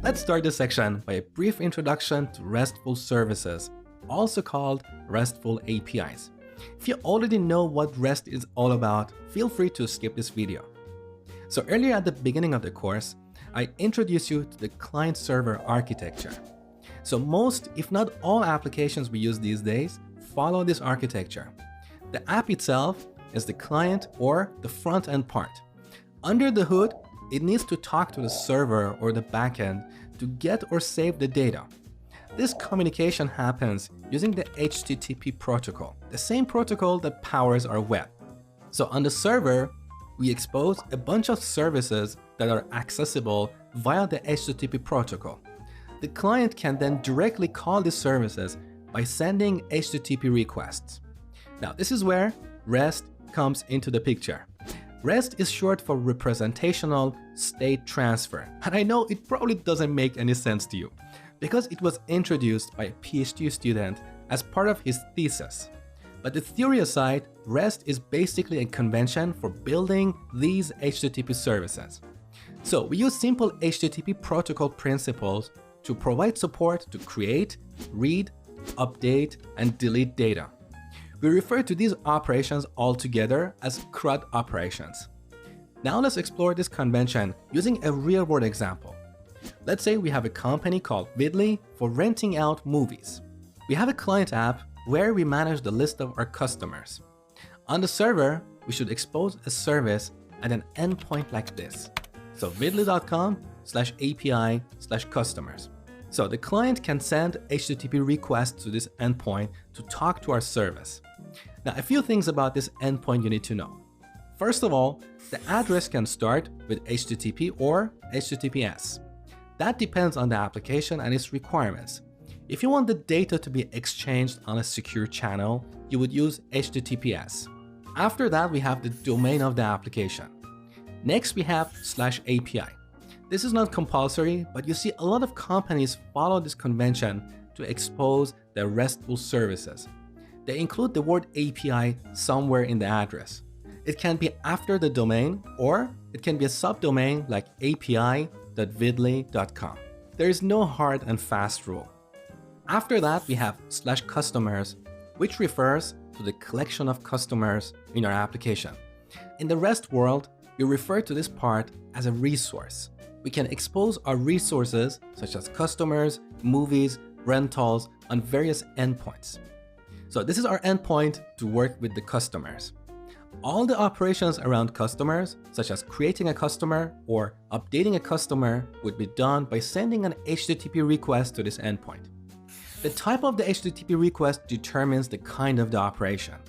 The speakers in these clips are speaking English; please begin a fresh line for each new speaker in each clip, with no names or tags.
Let's start this section by a brief introduction to RESTful Services, also called RESTful APIs. If you already know what REST is all about, feel free to skip this video. So earlier at the beginning of the course, I introduced you to the client-server architecture. So most, if not all applications we use these days, follow this architecture. The app itself is the client or the front-end part. Under the hood, it needs to talk to the server or the backend to get or save the data. This communication happens using the HTTP protocol, the same protocol that powers our web. So on the server, we expose a bunch of services that are accessible via the HTTP protocol. The client can then directly call these services by sending HTTP requests. Now, this is where REST comes into the picture. REST is short for Representational State Transfer, and I know it probably doesn't make any sense to you because it was introduced by a PhD student as part of his thesis. But the theory aside, REST is basically a convention for building these HTTP services. So we use simple HTTP protocol principles to provide support to create, read, update, and delete data. We refer to these operations all together as CRUD operations. Now let's explore this convention using a real-world example. Let's say we have a company called Vidly for renting out movies. We have a client app where we manage the list of our customers. On the server, we should expose a service at an endpoint like this. So vidly.com/API/customers. So the client can send HTTP requests to this endpoint to talk to our service. Now, a few things about this endpoint you need to know. First of all, the address can start with HTTP or HTTPS. That depends on the application and its requirements. If you want the data to be exchanged on a secure channel, you would use HTTPS. After that, we have the domain of the application. Next, we have /API. This is not compulsory, but you see a lot of companies follow this convention to expose their RESTful services. They include the word API somewhere in the address. It can be after the domain, or it can be a subdomain like api.vidly.com. There is no hard and fast rule. After that, we have /customers, which refers to the collection of customers in our application. In the REST world, we refer to this part as a resource. We can expose our resources, such as customers, movies, rentals, on various endpoints. So this is our endpoint to work with the customers. All the operations around customers, such as creating a customer or updating a customer, would be done by sending an HTTP request to this endpoint. The type of the HTTP request determines the kind of the operation.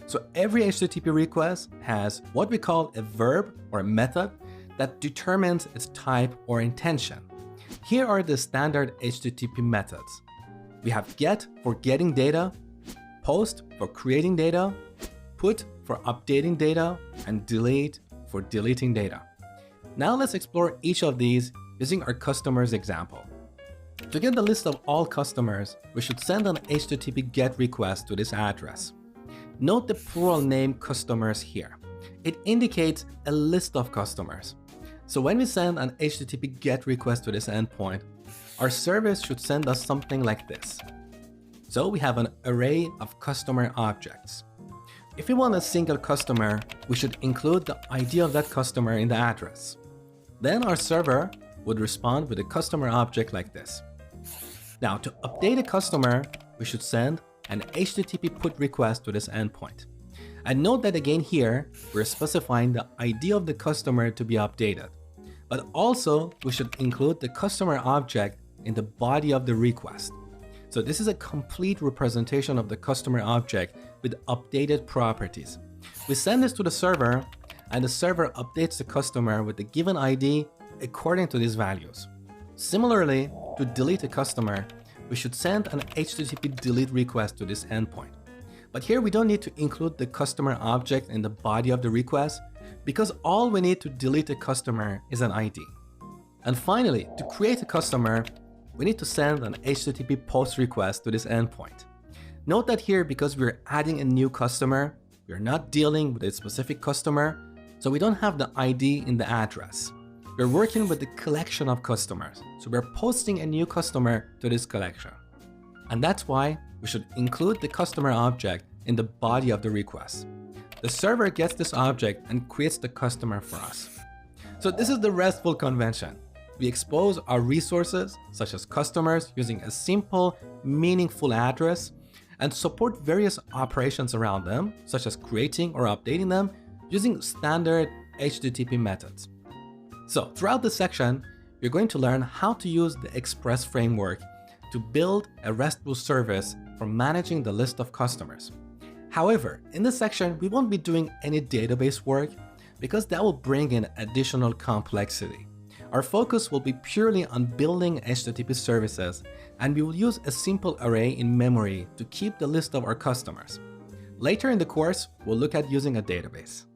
So every HTTP request has what we call a verb or a method that determines its type or intention. Here are the standard HTTP methods. We have get for getting data, post for creating data, put for updating data, and delete for deleting data. Now let's explore each of these using our customers example. To get the list of all customers, we should send an HTTP GET request to this address. Note the plural name customers here. It indicates a list of customers. So when we send an HTTP GET request to this endpoint, our service should send us something like this. So we have an array of customer objects. If we want a single customer, we should include the ID of that customer in the address. Then our server would respond with a customer object like this. Now, to update a customer, we should send an HTTP put request to this endpoint. And note that again here, we're specifying the ID of the customer to be updated. But also, we should include the customer object in the body of the request. So this is a complete representation of the customer object with updated properties. We send this to the server, and the server updates the customer with the given ID according to these values. Similarly, to delete a customer, we should send an HTTP delete request to this endpoint. But here we don't need to include the customer object in the body of the request because all we need to delete a customer is an ID. And finally, to create a customer, we need to send an HTTP post request to this endpoint. Note that here, because we're adding a new customer, we're not dealing with a specific customer, so we don't have the ID in the address. we're working with the collection of customers. So we're posting a new customer to this collection. And that's why we should include the customer object in the body of the request. The server gets this object and creates the customer for us. So this is the RESTful convention. We expose our resources, such as customers, using a simple, meaningful address, and support various operations around them, such as creating or updating them, using standard HTTP methods. So throughout this section, you're going to learn how to use the Express framework to build a RESTful service for managing the list of customers. However, in this section, we won't be doing any database work because that will bring in additional complexity. Our focus will be purely on building HTTP services, and we will use a simple array in memory to keep the list of our customers. Later in the course, we'll look at using a database.